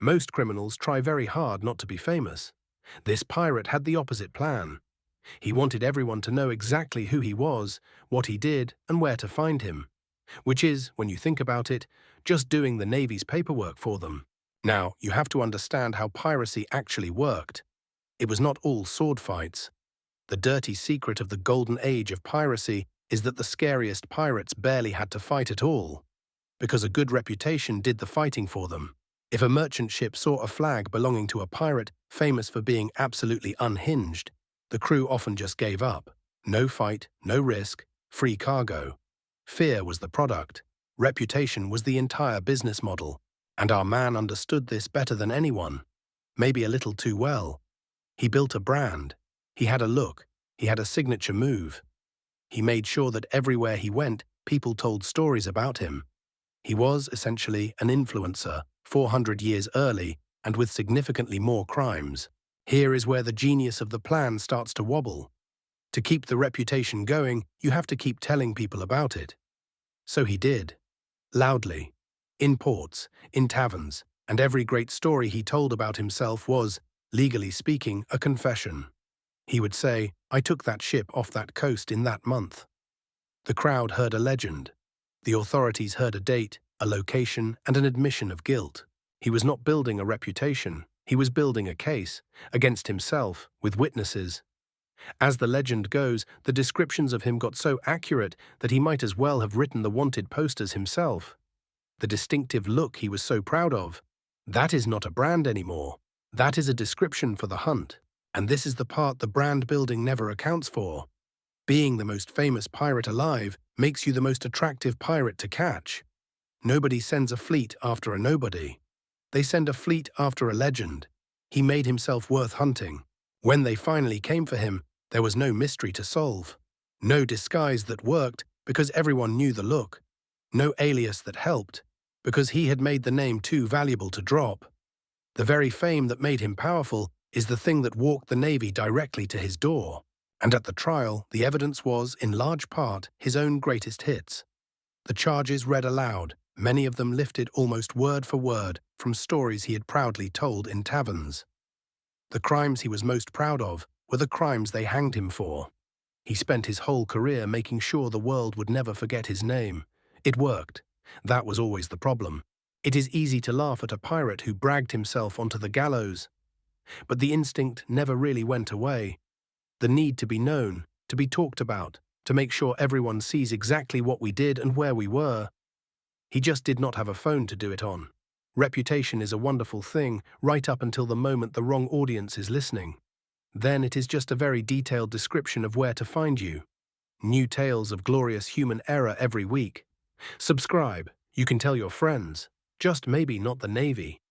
Most criminals try very hard not to be famous. This pirate had the opposite plan. He wanted everyone to know exactly who he was, what he did, and where to find him. Which is, when you think about it, just doing the Navy's paperwork for them. Now, you have to understand how piracy actually worked. It was not all sword fights. The dirty secret of the golden age of piracy is that the scariest pirates barely had to fight at all, because a good reputation did the fighting for them. If a merchant ship saw a flag belonging to a pirate famous for being absolutely unhinged, the crew often just gave up. No fight, no risk, free cargo. Fear was the product. Reputation was the entire business model. And our man understood this better than anyone. Maybe a little too well. He built a brand. He had a look. He had a signature move. He made sure that everywhere he went, people told stories about him. He was, essentially, an influencer, 400 years early, and with significantly more crimes. Here is where the genius of the plan starts to wobble. To keep the reputation going, you have to keep telling people about it. So he did. Loudly. In ports, in taverns, and every great story he told about himself was, legally speaking, a confession. He would say, "I took that ship off that coast in that month." The crowd heard a legend. The authorities heard a date, a location, and an admission of guilt. He was not building a reputation. He was building a case, against himself, with witnesses. As the legend goes, the descriptions of him got so accurate that he might as well have written the wanted posters himself. The distinctive look he was so proud of. That is not a brand anymore. That is a description for the hunt. And this is the part the brand building never accounts for. Being the most famous pirate alive makes you the most attractive pirate to catch. Nobody sends a fleet after a nobody. They send a fleet after a legend. He made himself worth hunting. When they finally came for him, there was no mystery to solve. No disguise that worked because everyone knew the look. No alias that helped because he had made the name too valuable to drop. The very fame that made him powerful is the thing that walked the Navy directly to his door. And at the trial, the evidence was, in large part, his own greatest hits. The charges read aloud, many of them lifted almost word for word from stories he had proudly told in taverns. The crimes he was most proud of were the crimes they hanged him for. He spent his whole career making sure the world would never forget his name. It worked. That was always the problem. It is easy to laugh at a pirate who bragged himself onto the gallows. But the instinct never really went away. The need to be known, to be talked about, to make sure everyone sees exactly what we did and where we were. He just did not have a phone to do it on. Reputation is a wonderful thing, right up until the moment the wrong audience is listening. Then it is just a very detailed description of where to find you. New tales of glorious human error every week. Subscribe. You can tell your friends. Just maybe not the Navy.